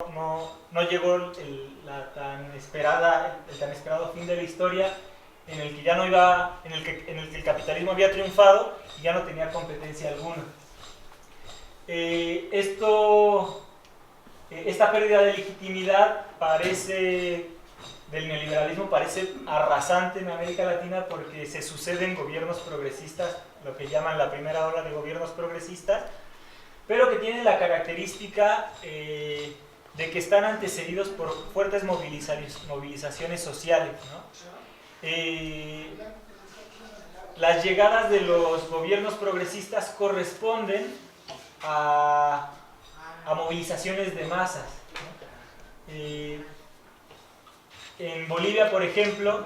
no llegó el tan esperado fin de la historia, en el que ya no iba, en el que el capitalismo había triunfado y ya no tenía competencia alguna. Esta pérdida de legitimidad del neoliberalismo parece arrasante en América Latina, porque se suceden gobiernos progresistas, lo que llaman la primera ola de gobiernos progresistas, pero que tienen la característica de que están antecedidos por fuertes movilizaciones sociales, ¿no? Las llegadas de los gobiernos progresistas corresponden a movilizaciones de masas, ¿no? En Bolivia, por ejemplo,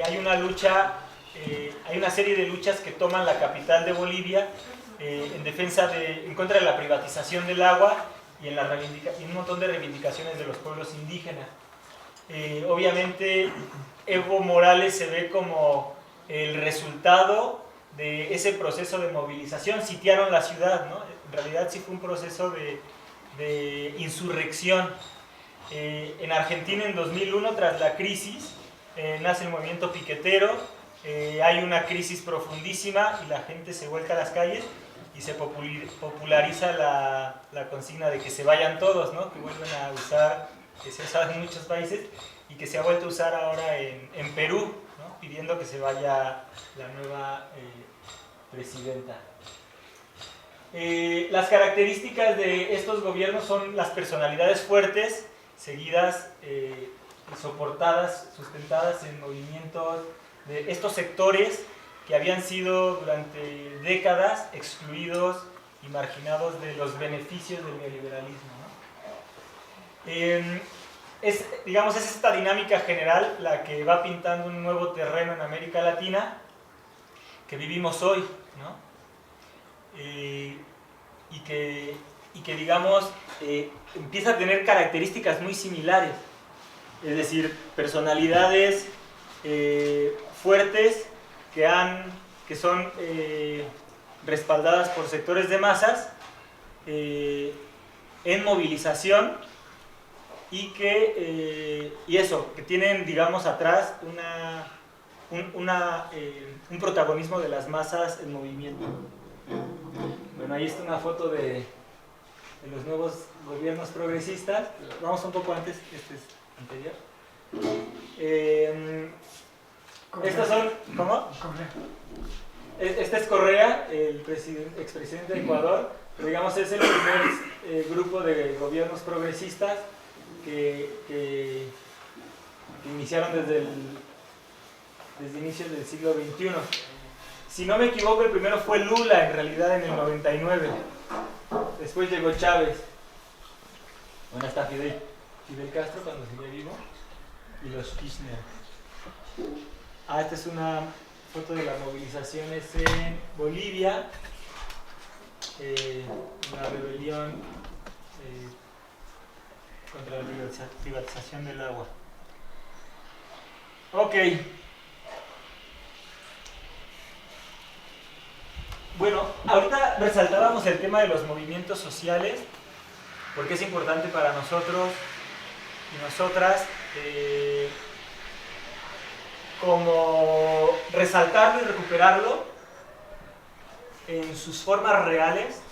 hay una serie de luchas que toman la capital de Bolivia en contra de la privatización del agua y en un montón de reivindicaciones de los pueblos indígenas. Obviamente Evo Morales se ve como el resultado de ese proceso de movilización. Sitiaron la ciudad, ¿no? En realidad sí fue un proceso de insurrección. En Argentina, en 2001, tras la crisis, nace el movimiento piquetero. Hay una crisis profundísima y la gente se vuelca a las calles y se populariza la consigna de que se vayan todos, ¿no? Que vuelven a usar, que se ha usado en muchos países y que se ha vuelto a usar ahora en Perú, ¿no? Pidiendo que se vaya la nueva presidenta. Las características de estos gobiernos son las personalidades fuertes, seguidas, soportadas, sustentadas en movimientos de estos sectores que habían sido durante décadas excluidos y marginados de los beneficios del neoliberalismo, ¿no? Es esta dinámica general la que va pintando un nuevo terreno en América Latina que vivimos hoy, ¿no? Y que empieza a tener características muy similares, es decir, personalidades fuertes que son respaldadas por sectores de masas en movilización y que tienen, atrás un protagonismo de las masas en movimiento. Bueno, ahí está una foto de los nuevos gobiernos progresistas. Vamos un poco antes, este es anterior. Estos son, ¿cómo? Este es Correa, el expresidente de Ecuador, pero es el primer grupo de gobiernos progresistas que iniciaron desde inicios del siglo XXI. Si no me equivoco, el primero fue Lula, en realidad, en el 99. Después llegó Chávez. Bueno, está Fidel Castro cuando sigue vivo. Y los Kirchner. Esta es una foto de las movilizaciones en Bolivia. La rebelión contra la privatización del agua. Ok. Bueno, ahorita resaltábamos el tema de los movimientos sociales, porque es importante para nosotros y nosotras como resaltarlo y recuperarlo en sus formas reales,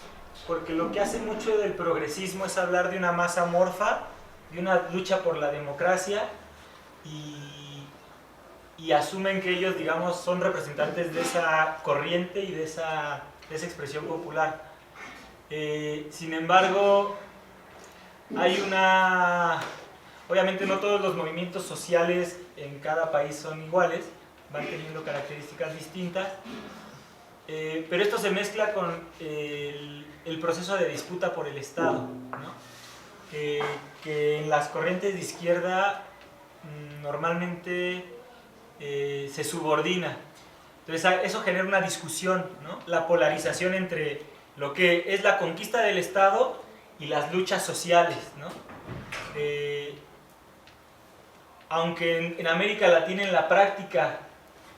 porque lo que hace mucho del progresismo es hablar de una masa amorfa, de una lucha por la democracia, y asumen que ellos, son representantes de esa corriente y de esa expresión popular. Sin embargo, obviamente no todos los movimientos sociales en cada país son iguales, van teniendo características distintas, pero esto se mezcla con el proceso de disputa por el Estado, ¿no? Que en las corrientes de izquierda normalmente se subordina. Entonces eso genera una discusión, ¿no? La polarización entre lo que es la conquista del Estado y las luchas sociales, ¿no? Aunque en América Latina en la práctica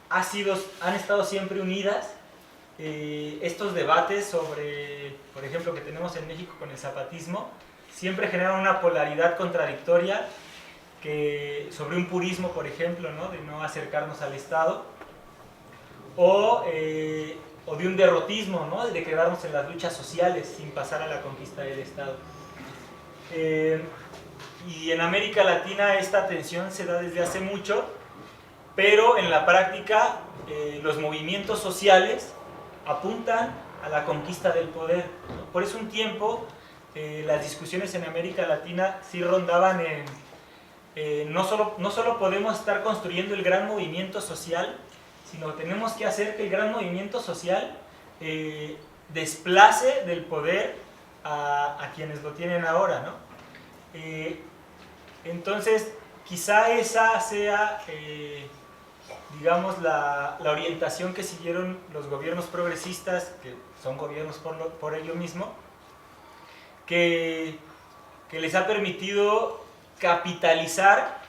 han estado siempre unidas, estos debates sobre, por ejemplo, que tenemos en México con el zapatismo, siempre generan una polaridad contradictoria sobre un purismo, por ejemplo, ¿no? De no acercarnos al Estado, o de un derrotismo, ¿no? De quedarnos en las luchas sociales sin pasar a la conquista del Estado. Y en América Latina esta tensión se da desde hace mucho, pero en la práctica los movimientos sociales apuntan a la conquista del poder, ¿no? Por eso un tiempo las discusiones en América Latina sí rondaban en no solo podemos estar construyendo el gran movimiento social, sino tenemos que hacer que el gran movimiento social desplace del poder a quienes lo tienen ahora, ¿no? Entonces, quizá esa sea, digamos, la orientación que siguieron los gobiernos progresistas, que son gobiernos por ello mismo, que les ha permitido capitalizar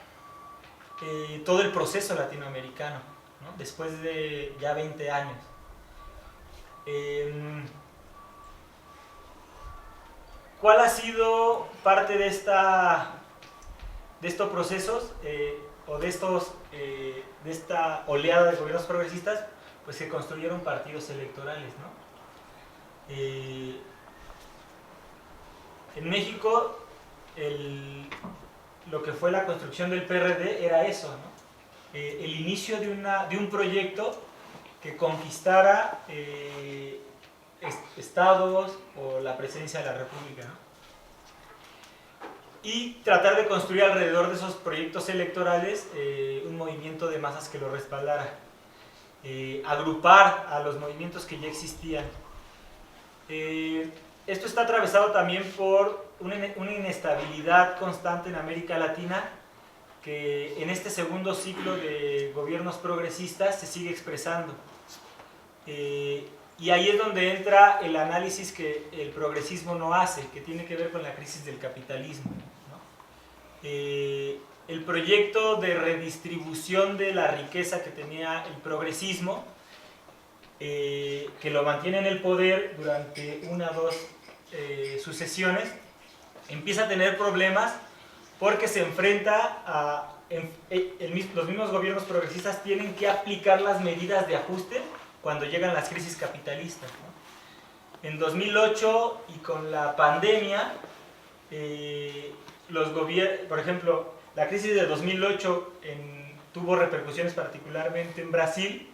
todo el proceso latinoamericano, ¿no? Después de ya 20 años. ¿Cuál ha sido parte de estos procesos o de esta oleada de gobiernos progresistas? Pues se construyeron partidos electorales, ¿no? En México lo que fue la construcción del PRD era eso, ¿no? El inicio de un proyecto que conquistara estados o la presidencia de la República, ¿no? Y tratar de construir alrededor de esos proyectos electorales un movimiento de masas que lo respaldara, agrupar a los movimientos que ya existían. Esto está atravesado también por una inestabilidad constante en América Latina, que en este segundo ciclo de gobiernos progresistas se sigue expresando. Y ahí es donde entra el análisis que el progresismo no hace, que tiene que ver con la crisis del capitalismo, ¿no? El proyecto de redistribución de la riqueza que tenía el progresismo, que lo mantiene en el poder durante una o dos sucesiones, empieza a tener problemas porque se enfrenta a... los mismos gobiernos progresistas tienen que aplicar las medidas de ajuste cuando llegan las crisis capitalistas, ¿no? En 2008 y con la pandemia, por ejemplo, la crisis de 2008 tuvo repercusiones particularmente en Brasil,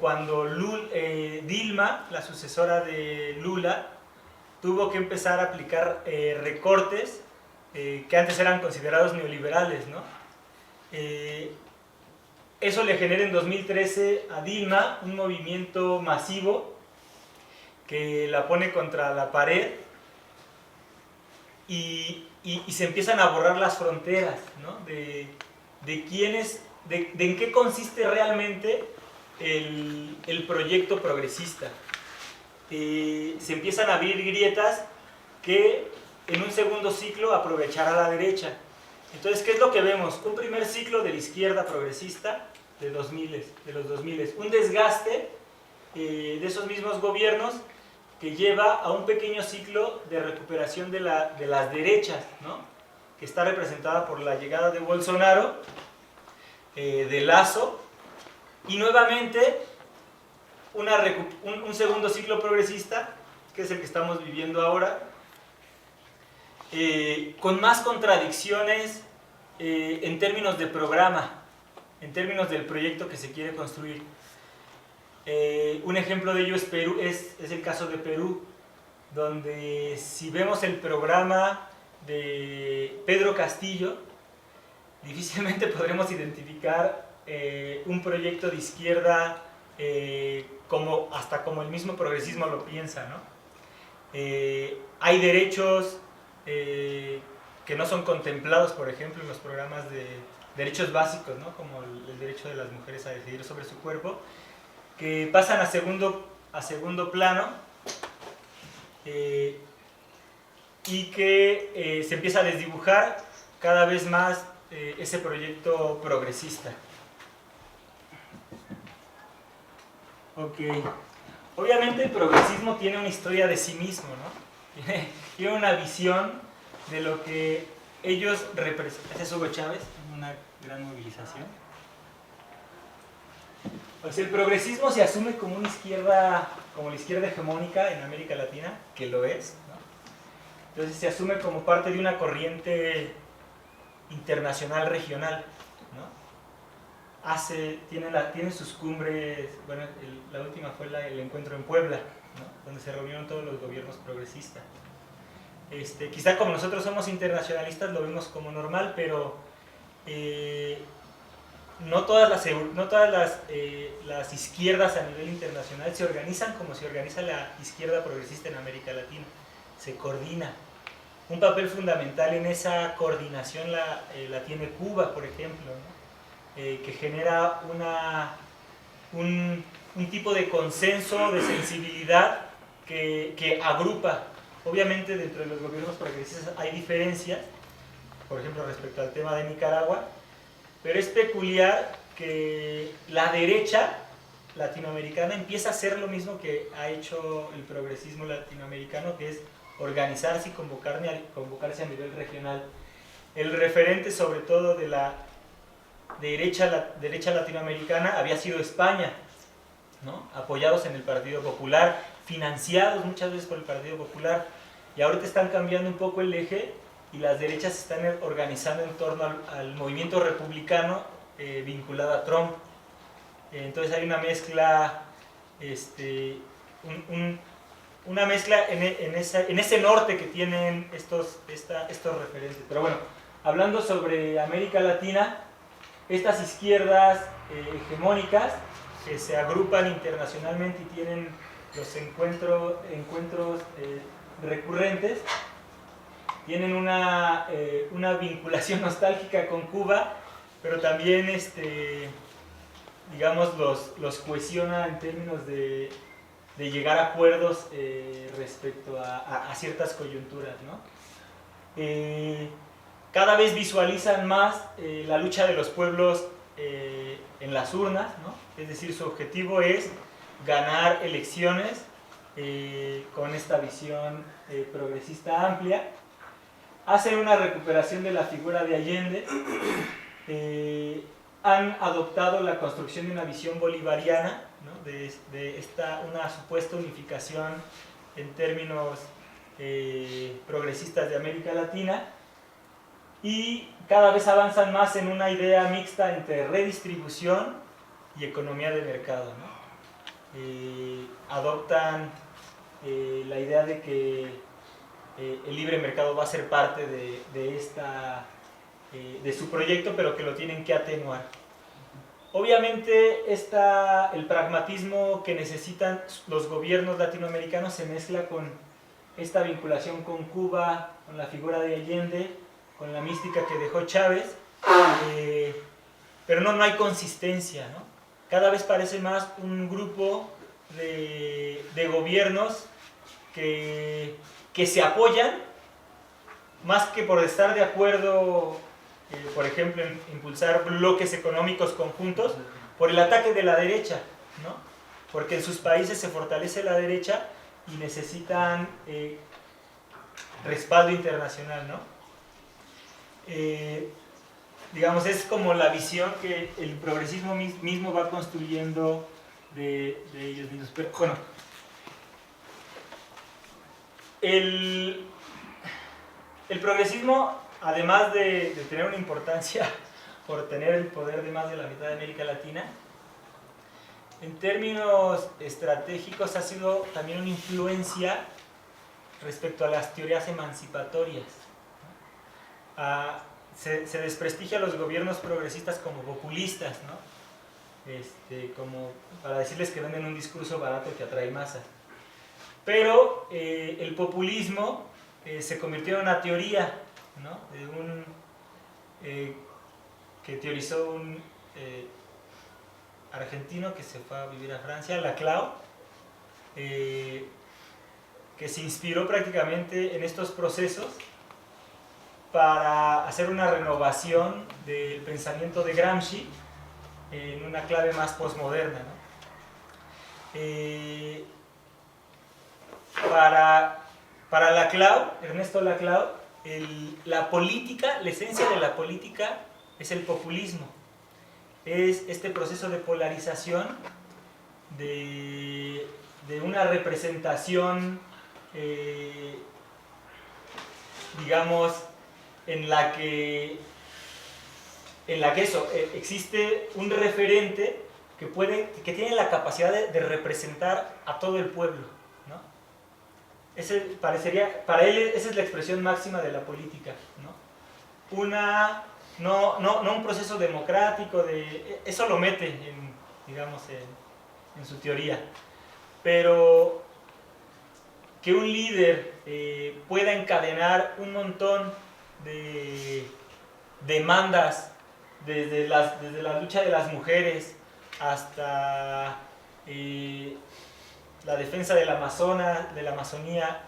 cuando Dilma, la sucesora de Lula, tuvo que empezar a aplicar recortes que antes eran considerados neoliberales, ¿no? Eso le genera en 2013 a Dilma un movimiento masivo que la pone contra la pared y se empiezan a borrar las fronteras, ¿no? de en qué consiste realmente el proyecto progresista. Se empiezan a abrir grietas que en un segundo ciclo aprovechará la derecha. Entonces, ¿qué es lo que vemos? Un primer ciclo de la izquierda progresista de los 2000, un desgaste de esos mismos gobiernos que lleva a un pequeño ciclo de recuperación de las derechas, ¿no? Que está representada por la llegada de Bolsonaro, de Lasso, y nuevamente un segundo ciclo progresista, que es el que estamos viviendo ahora, con más contradicciones en términos de programa, en términos del proyecto que se quiere construir. Un ejemplo de ello es Perú, es el caso de Perú, donde si vemos el programa de Pedro Castillo, difícilmente podremos identificar un proyecto de izquierda hasta como el mismo progresismo lo piensa, ¿no? Hay derechos que no son contemplados, por ejemplo, en los programas de derechos básicos, ¿no? Como el derecho de las mujeres a decidir sobre su cuerpo, que pasan a segundo plano y que se empieza a desdibujar cada vez más ese proyecto progresista. Ok. Obviamente el progresismo tiene una historia de sí mismo, ¿no? Tiene una visión de lo que ellos representan. Ese es Hugo Chávez, una gran movilización. Pues el progresismo se asume como una izquierda, como la izquierda hegemónica en América Latina, que lo es, ¿no? Entonces se asume como parte de una corriente internacional regional, ¿no? Tiene sus cumbres, bueno, la última fue el encuentro en Puebla, ¿no? Donde se reunieron todos los gobiernos progresistas. Quizá como nosotros somos internacionalistas lo vemos como normal, pero no todas las izquierdas a nivel internacional se organizan como se organiza la izquierda progresista en América Latina. Se coordina. Un papel fundamental en esa coordinación la tiene Cuba, por ejemplo, ¿no? Que genera un tipo de consenso, de sensibilidad que agrupa. Obviamente dentro de los gobiernos progresistas hay diferencias, por ejemplo respecto al tema de Nicaragua, pero es peculiar que la derecha latinoamericana empieza a hacer lo mismo que ha hecho el progresismo latinoamericano, que es organizarse y convocarse a nivel regional. El referente sobre todo de la derecha latinoamericana había sido España, ¿no? Apoyados en el Partido Popular, financiados muchas veces por el Partido Popular, y ahorita están cambiando un poco el eje y las derechas se están organizando en torno al movimiento republicano vinculado a Trump. Entonces hay una mezcla, una mezcla en ese norte que tienen estos referentes. Pero bueno, hablando sobre América Latina, estas izquierdas hegemónicas que se agrupan internacionalmente y tienen los encuentros recurrentes, tienen una vinculación nostálgica con Cuba, pero también digamos los cohesiona en términos de llegar a acuerdos respecto a ciertas coyunturas, ¿no? Cada vez visualizan más la lucha de los pueblos en las urnas, ¿no? Es decir, su objetivo es ganar elecciones con esta visión progresista amplia. Hacen una recuperación de la figura de Allende, han adoptado la construcción de una visión bolivariana, ¿no? de una supuesta unificación en términos progresistas de América Latina, y cada vez avanzan más en una idea mixta entre redistribución y economía de mercado, ¿no? Adoptan la idea de que el libre mercado va a ser parte de su proyecto, pero que lo tienen que atenuar. Obviamente el pragmatismo que necesitan los gobiernos latinoamericanos se mezcla con esta vinculación con Cuba, con la figura de Allende, con la mística que dejó Chávez, pero no hay consistencia, ¿no? Cada vez parece más un grupo de gobiernos que se apoyan, más que por estar de acuerdo, por ejemplo, en impulsar bloques económicos conjuntos, por el ataque de la derecha, ¿no? Porque en sus países se fortalece la derecha y necesitan respaldo internacional, ¿no? Digamos, es como la visión que el progresismo mismo va construyendo de ellos mismos. Pero, bueno, el progresismo, además de tener una importancia por tener el poder de más de la mitad de América Latina, en términos estratégicos ha sido también una influencia respecto a las teorías emancipatorias. Se desprestigia a los gobiernos progresistas como populistas, ¿no? Como para decirles que venden un discurso barato que atrae masas. Pero el populismo se convirtió en una teoría, ¿no? Que teorizó un argentino que se fue a vivir a Francia, Laclau, que se inspiró prácticamente en estos procesos para hacer una renovación del pensamiento de Gramsci en una clave más postmoderna, ¿no? Para Laclau, Ernesto Laclau, la política, la esencia de la política es el populismo. Es este proceso de polarización de una representación, digamos, en la que existe un referente que tiene la capacidad de representar a todo el pueblo, ¿no? Para él esa es la expresión máxima de la política, ¿no? No un proceso democrático, eso lo mete digamos, en su teoría, pero que un líder pueda encadenar un montón de demandas desde la lucha de las mujeres hasta la defensa del Amazonas, de la Amazonía,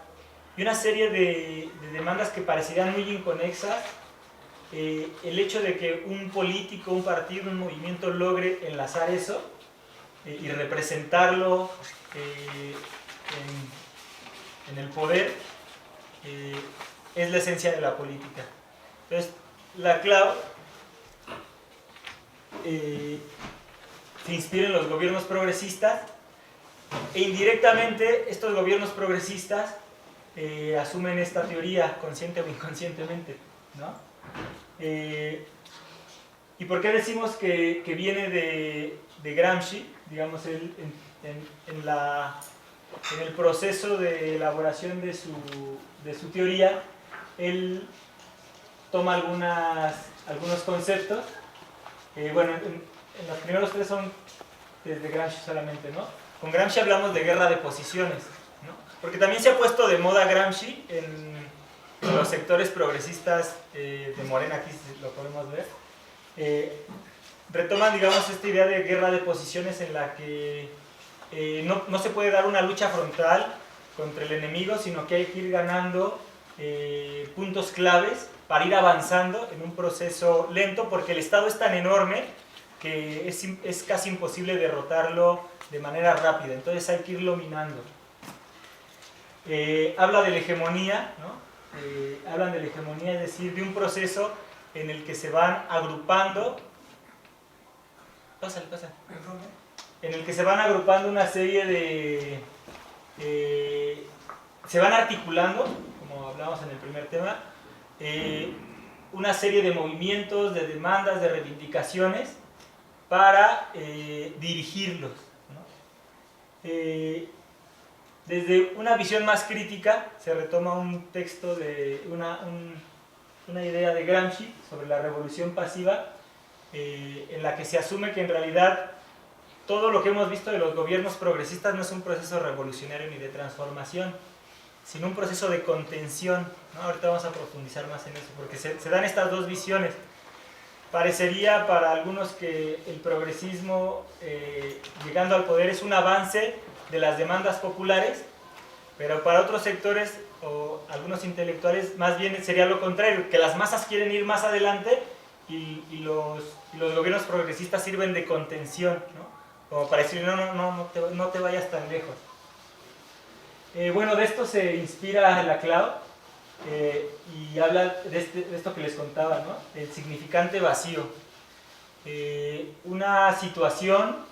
y una serie de demandas que parecerían muy inconexas. El hecho de que un político, un partido, un movimiento logre enlazar eso y representarlo en el poder es la esencia de la política. Entonces, Laclau se inspira en los gobiernos progresistas e indirectamente estos gobiernos progresistas asumen esta teoría consciente o inconscientemente, ¿no? ¿Y por qué decimos que viene de Gramsci? Digamos, él, en el proceso de elaboración de su teoría, él toma algunos conceptos. Bueno, en los primeros tres son desde Gramsci solamente, ¿no? Con Gramsci hablamos de guerra de posiciones, ¿no? Porque también se ha puesto de moda Gramsci en los sectores progresistas de Morena, aquí lo podemos ver. Retoman, digamos, esta idea de guerra de posiciones en la que no se puede dar una lucha frontal contra el enemigo, sino que hay que ir ganando puntos claves para ir avanzando en un proceso lento, porque el Estado es tan enorme que es casi imposible derrotarlo de manera rápida, entonces hay que irlo minando. Habla de la hegemonía, ¿no? Hablan de la hegemonía, es decir, de un proceso en el que se van agrupando. Pásale. En el que se van agrupando una serie de. Se van articulando, como hablamos en el primer tema, una serie de movimientos, de demandas, de reivindicaciones para dirigirlos, ¿no? Desde una visión más crítica se retoma un texto de una idea de Gramsci sobre la revolución pasiva, en la que se asume que en realidad todo lo que hemos visto de los gobiernos progresistas no es un proceso revolucionario ni de transformación, sino un proceso de contención, ¿no? Ahorita vamos a profundizar más en eso, porque se dan estas dos visiones. Parecería para algunos que el progresismo, llegando al poder, es un avance de las demandas populares, pero para otros sectores o algunos intelectuales más bien sería lo contrario, que las masas quieren ir más adelante y los gobiernos progresistas sirven de contención, ¿no? Como para decir, no te vayas tan lejos. Bueno, de esto se inspira Laclau y habla de esto que les contaba, ¿no? El significante vacío. Una situación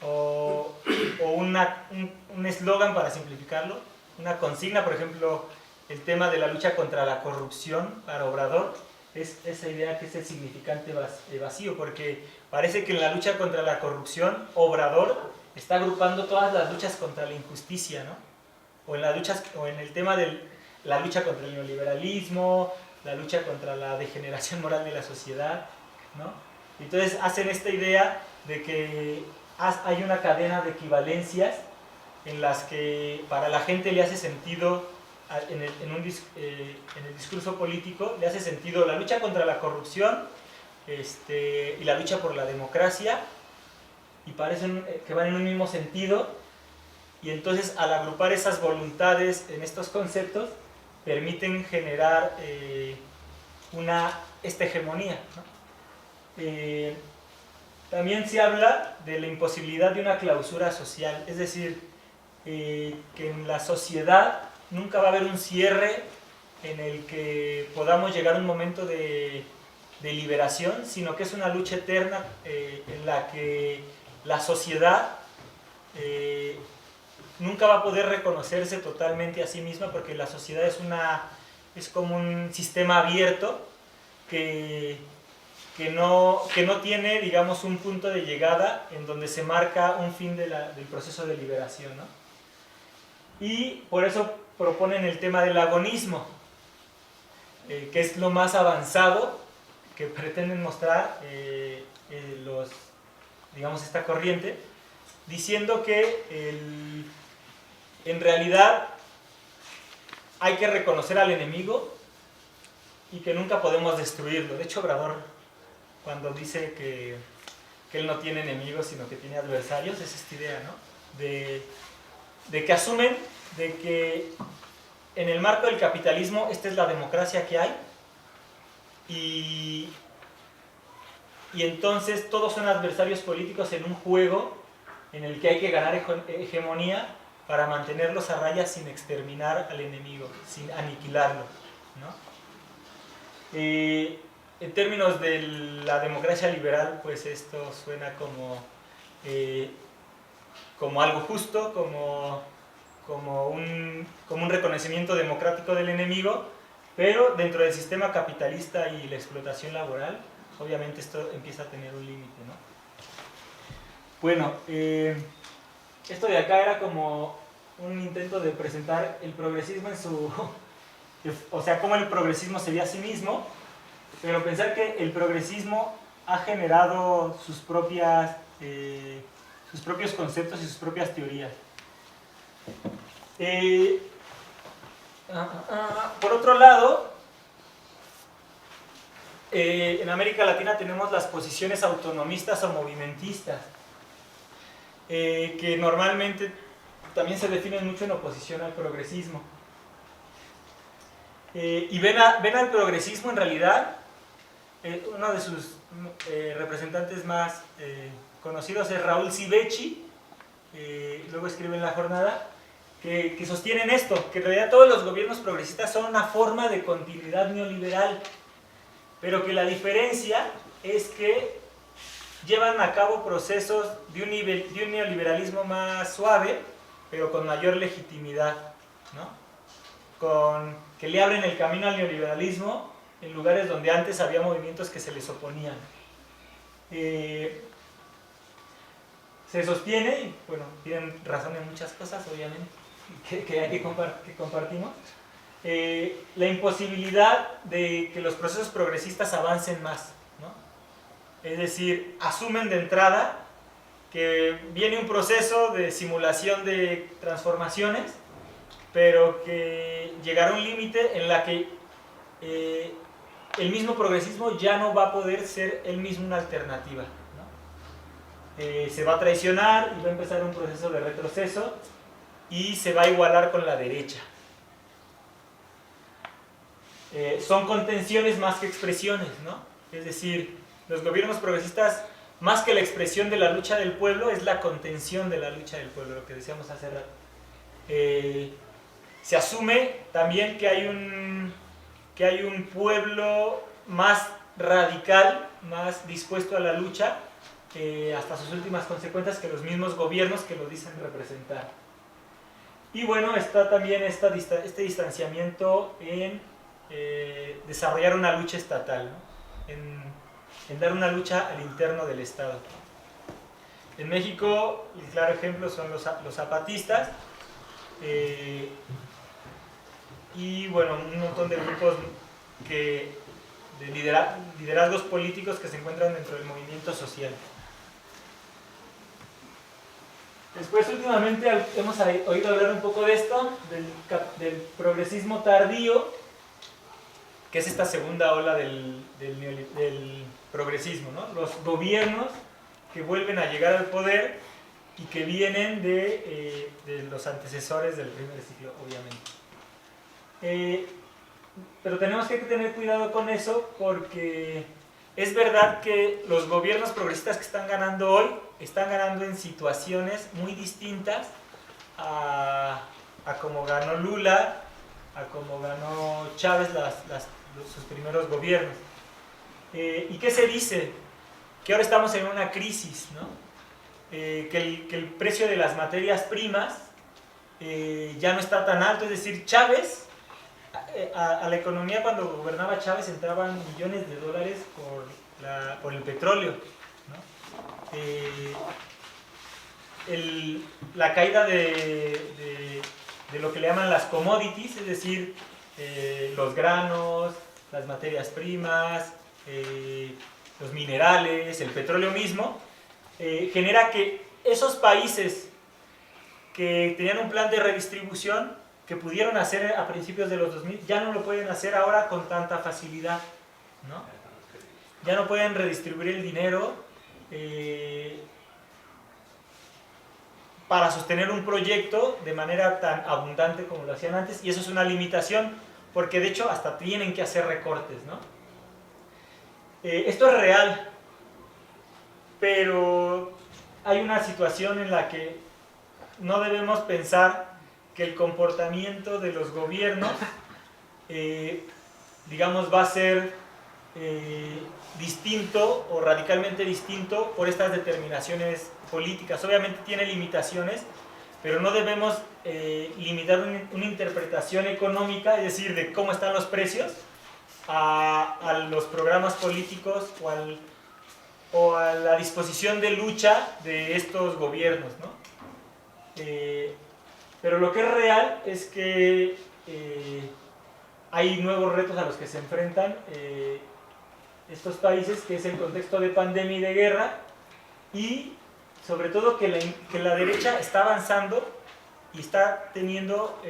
o un eslogan, para simplificarlo, una consigna, por ejemplo, el tema de la lucha contra la corrupción para Obrador, es esa idea que es el significante vacío, porque parece que en la lucha contra la corrupción Obrador está agrupando todas las luchas contra la injusticia, ¿no? O en el tema de la lucha contra el neoliberalismo, la lucha contra la degeneración moral de la sociedad, ¿no? Entonces hacen esta idea de que hay una cadena de equivalencias en las que para la gente le hace sentido, en el discurso político, le hace sentido la lucha contra la corrupción y la lucha por la democracia, y parecen que van en un mismo sentido, y entonces al agrupar esas voluntades en estos conceptos, permiten generar esta hegemonía, ¿no? También se habla de la imposibilidad de una clausura social, es decir, que en la sociedad nunca va a haber un cierre en el que podamos llegar a un momento de liberación, sino que es una lucha eterna en la que la sociedad nunca va a poder reconocerse totalmente a sí misma, porque la sociedad es como un sistema abierto que no tiene, digamos, un punto de llegada en donde se marca un fin del proceso de liberación, ¿no? Y por eso proponen el tema del agonismo, que es lo más avanzado que pretenden mostrar digamos, esta corriente, diciendo que en realidad hay que reconocer al enemigo y que nunca podemos destruirlo. De hecho, Obrador, cuando dice que él no tiene enemigos, sino que tiene adversarios, es esta idea, ¿no? De que asumen de que en el marco del capitalismo esta es la democracia que hay y entonces todos son adversarios políticos en un juego en el que hay que ganar hegemonía para mantenerlos a raya sin exterminar al enemigo, sin aniquilarlo, ¿no? En términos de la democracia liberal, pues esto suena como algo justo, como un reconocimiento democrático del enemigo, pero dentro del sistema capitalista y la explotación laboral, obviamente esto empieza a tener un límite, ¿no? Bueno, esto de acá era como un intento de presentar el progresismo en su... o sea, cómo el progresismo se ve a sí mismo, pero pensar que el progresismo ha generado sus propios conceptos y sus propias teorías. Por otro lado, en América Latina tenemos las posiciones autonomistas o movimentistas, que normalmente también se definen mucho en oposición al progresismo. Y ven al progresismo en realidad, uno de sus representantes más conocidos es Raúl Civechi, luego escribe en La Jornada, que sostienen esto, que en realidad todos los gobiernos progresistas son una forma de continuidad neoliberal, pero que la diferencia es que llevan a cabo procesos de un neoliberalismo más suave, pero con mayor legitimidad, ¿no? Que le abren el camino al neoliberalismo en lugares donde antes había movimientos que se les oponían. Se sostiene, y bueno, tienen razón en muchas cosas, obviamente, que compartimos, la imposibilidad de que los procesos progresistas avancen más, ¿no? Es decir, asumen de entrada que viene un proceso de simulación de transformaciones, pero que llegará un límite en la que el mismo progresismo ya no va a poder ser él mismo una alternativa, ¿no? Se va a traicionar y va a empezar un proceso de retroceso y se va a igualar con la derecha. Son contenciones más que expresiones, ¿no? Es decir, los gobiernos progresistas, más que la expresión de la lucha del pueblo, es la contención de la lucha del pueblo, lo que decíamos hace rato. Se asume también que hay un pueblo más radical, más dispuesto a la lucha, hasta sus últimas consecuencias, que los mismos gobiernos que lo dicen representar. Y bueno, está también este distanciamiento en desarrollar una lucha estatal, ¿no? en dar una lucha al interno del Estado. En México, el claro ejemplo son los zapatistas, y bueno, un montón de grupos de liderazgos políticos que se encuentran dentro del movimiento social. Después, últimamente, hemos oído hablar un poco de esto, del progresismo tardío, que es esta segunda ola del progresismo, ¿no? Los gobiernos que vuelven a llegar al poder y que vienen de los antecesores del primer siglo, obviamente. Pero tenemos que tener cuidado con eso, porque es verdad que los gobiernos progresistas que están ganando hoy están ganando en situaciones muy distintas a como ganó Lula a como ganó Chávez sus primeros gobiernos. ¿Y qué se dice? Que ahora estamos en una crisis, ¿no? Que el precio de las materias primas ya no está tan alto, es decir, Chávez, a la economía cuando gobernaba Chávez entraban millones de dólares por el petróleo, ¿no? La caída de lo que le llaman las commodities, es decir, los granos, las materias primas, los minerales, el petróleo mismo, genera que esos países que tenían un plan de redistribución que pudieron hacer a principios de los 2000 ya no lo pueden hacer ahora con tanta facilidad, ¿no? Ya no pueden redistribuir el dinero para sostener un proyecto de manera tan abundante como lo hacían antes, y eso es una limitación porque de hecho hasta tienen que hacer recortes, ¿no? Esto es real, pero hay una situación en la que no debemos pensar que el comportamiento de los gobiernos, digamos, va a ser distinto o radicalmente distinto por estas determinaciones políticas. Obviamente tiene limitaciones, pero no debemos limitar una interpretación económica, es decir, de cómo están los precios, a los programas políticos o a la disposición de lucha de estos gobiernos, ¿no? Pero lo que es real es que hay nuevos retos a los que se enfrentan estos países, que es el contexto de pandemia y de guerra, y sobre todo que la derecha está avanzando y está teniendo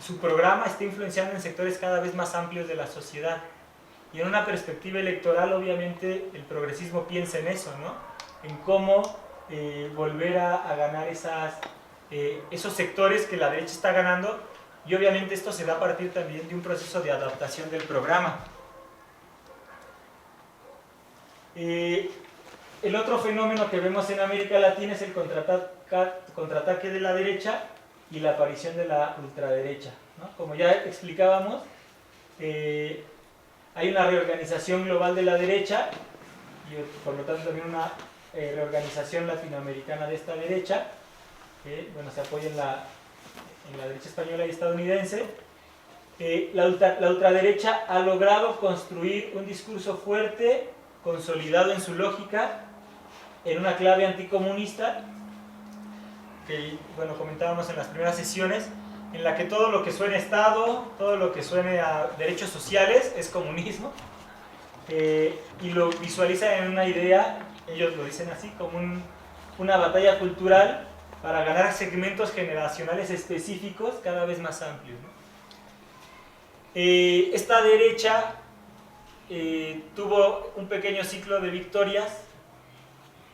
su programa, está influenciando en sectores cada vez más amplios de la sociedad. Y en una perspectiva electoral, obviamente, el progresismo piensa en eso, ¿no? En cómo volver a ganar esos sectores que la derecha está ganando, y obviamente esto se da a partir también de un proceso de adaptación del programa. El otro fenómeno que vemos en América Latina es el contraataque de la derecha y la aparición de la ultraderecha, ¿no? Como ya explicábamos, hay una reorganización global de la derecha y por lo tanto también una reorganización latinoamericana de esta derecha, que bueno, se apoya en la derecha española y estadounidense. La ultraderecha ha logrado construir un discurso fuerte, consolidado en su lógica, en una clave anticomunista, que bueno, comentábamos en las primeras sesiones, en la que todo lo que suene a Estado, todo lo que suene a derechos sociales es comunismo, y lo visualiza en una idea, ellos lo dicen así, como una batalla cultural para ganar segmentos generacionales específicos cada vez más amplios, ¿no? Esta derecha tuvo un pequeño ciclo de victorias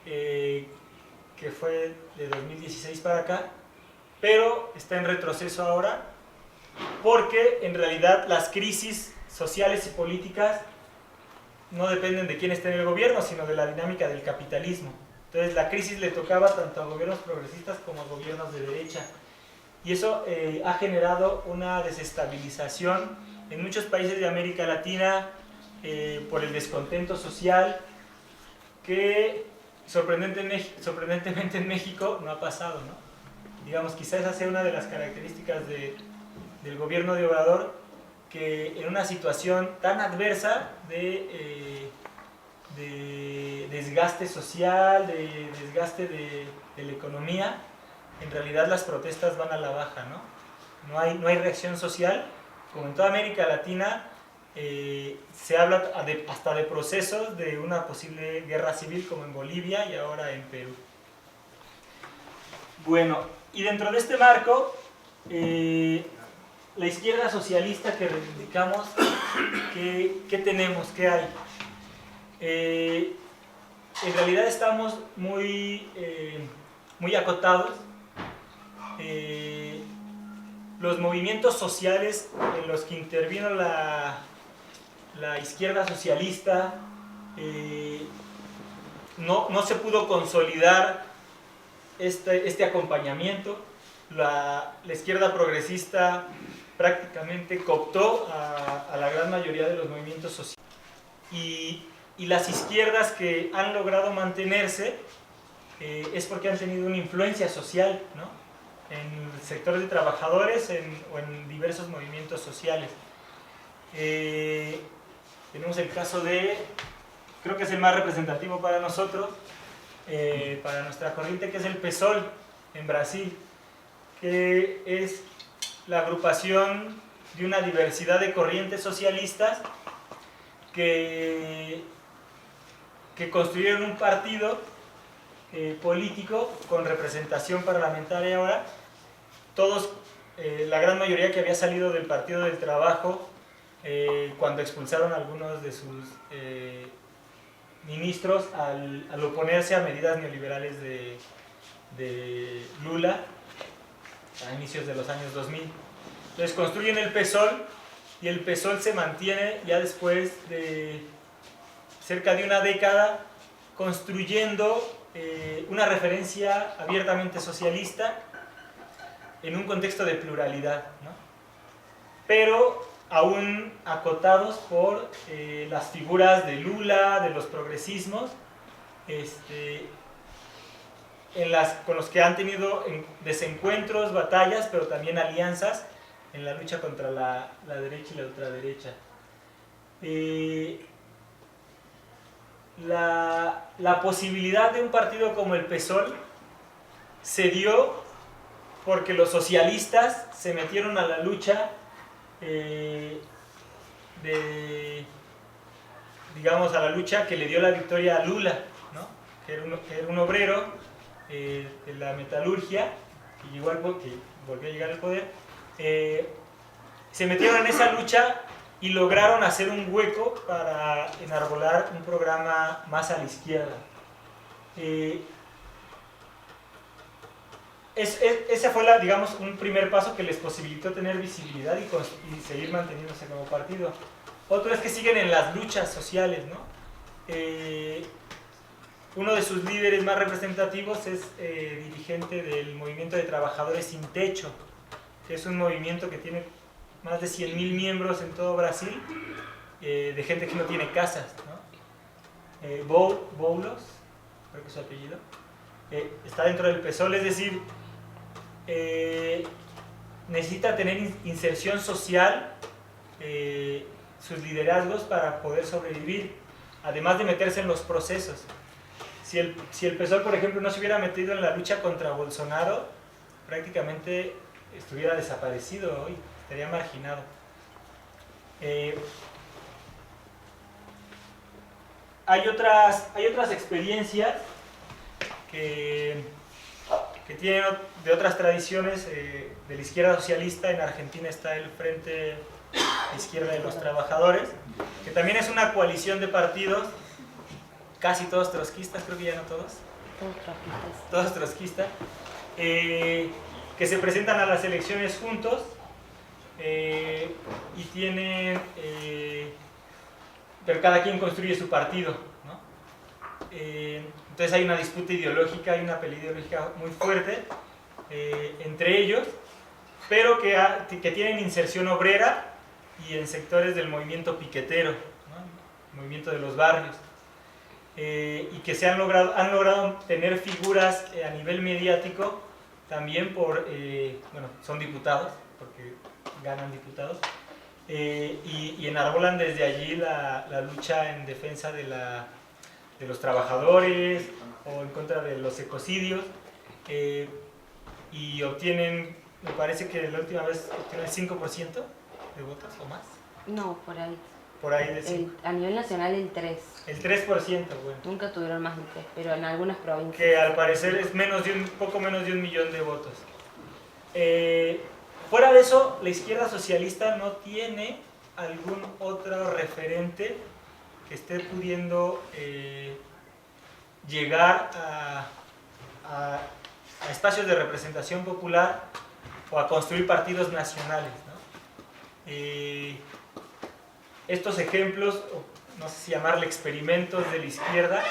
que fue de 2016 para acá, pero está en retroceso ahora porque en realidad las crisis sociales y políticas no dependen de quién esté en el gobierno, sino de la dinámica del capitalismo. Entonces la crisis le tocaba tanto a gobiernos progresistas como a gobiernos de derecha, y eso ha generado una desestabilización en muchos países de América Latina por el descontento social que sorprendentemente en México no ha pasado, ¿no? Digamos, quizás esa sea una de las características del gobierno de Obrador, que en una situación tan adversa de desgaste social, de desgaste de la economía, en realidad las protestas van a la baja, ¿no? No hay reacción social. Como en toda América Latina, se habla hasta de procesos de una posible guerra civil, como en Bolivia y ahora en Perú. Bueno, y dentro de este marco, la izquierda socialista que reivindicamos, ¿qué tenemos? ¿Qué hay? En realidad estamos muy acotados. Los movimientos sociales en los que intervino la izquierda socialista, no se pudo consolidar este acompañamiento. La izquierda progresista prácticamente cooptó a la gran mayoría de los movimientos sociales. Y las izquierdas que han logrado mantenerse es porque han tenido una influencia social, ¿no? En sectores de trabajadores o en diversos movimientos sociales. Tenemos el caso de, creo que es el más representativo para nosotros, para nuestra corriente, que es el PSOL en Brasil, que es la agrupación de una diversidad de corrientes socialistas que construyeron un partido político con representación parlamentaria ahora. Todos, la gran mayoría que había salido del Partido del Trabajo cuando expulsaron a algunos de sus ministros al oponerse a medidas neoliberales de Lula a inicios de los años 2000. Entonces construyen el PSOL y el PSOL se mantiene ya después de cerca de una década construyendo una referencia abiertamente socialista en un contexto de pluralidad, ¿no? Pero aún acotados por las figuras de Lula, de los progresismos, con los que han tenido desencuentros, batallas, pero también alianzas en la lucha contra la derecha y la ultraderecha. La posibilidad de un partido como el PSOL se dio porque los socialistas se metieron a la lucha digamos, a la lucha que le dio la victoria a Lula, ¿no? que era un obrero de la metalurgia, que volvió a llegar al poder. Se metieron en esa lucha y lograron hacer un hueco para enarbolar un programa más a la izquierda. Ese fue, digamos, un primer paso que les posibilitó tener visibilidad y seguir manteniéndose como partido. Otro es que siguen en las luchas sociales, ¿no? Uno de sus líderes más representativos es dirigente del Movimiento de Trabajadores Sin Techo, que es un movimiento que tiene más de 100.000 miembros en todo Brasil, de gente que no tiene casas, ¿no? Boulos, creo que es su apellido, está dentro del PSOL, es decir, necesita tener inserción social sus liderazgos para poder sobrevivir, además de meterse en los procesos. Si el PSOL, por ejemplo, no se hubiera metido en la lucha contra Bolsonaro, prácticamente estuviera desaparecido hoy, estaría marginado. Hay otras experiencias que tienen de otras tradiciones de la izquierda socialista. En Argentina está el Frente de Izquierda de los Trabajadores, que también es una coalición de partidos, casi todos trotskistas, creo que ya no todos. Todos trotskistas, que se presentan a las elecciones juntos y tienen, pero cada quien construye su partido, ¿no? Entonces hay una disputa ideológica, hay una pelea ideológica muy fuerte entre ellos, pero que tienen inserción obrera y en sectores del movimiento piquetero, ¿no? El movimiento de los barrios, y que han logrado tener figuras a nivel mediático también bueno, son diputados, porque ganan diputados, y enarbolan desde allí la lucha en defensa de los trabajadores o en contra de los ecocidios, y obtienen, me parece que la última vez obtuvieron el 5% de votos o más. No, por ahí. Por ahí de A nivel nacional el 3%. El 3%, bueno. Nunca tuvieron más del 3%, pero en algunas provincias. Que al parecer es poco menos de 1 millón de votos. Fuera de eso, la izquierda socialista no tiene algún otro referente que esté pudiendo llegar a espacios de representación popular o a construir partidos nacionales, ¿no? Estos ejemplos, no sé si llamarle experimentos de la izquierda,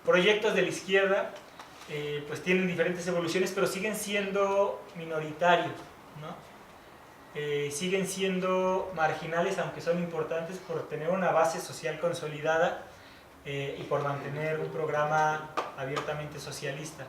proyectos de la izquierda, pues tienen diferentes evoluciones, pero siguen siendo minoritarios, ¿no? siguen siendo marginales, aunque son importantes por tener una base social consolidada y por mantener un programa abiertamente socialista.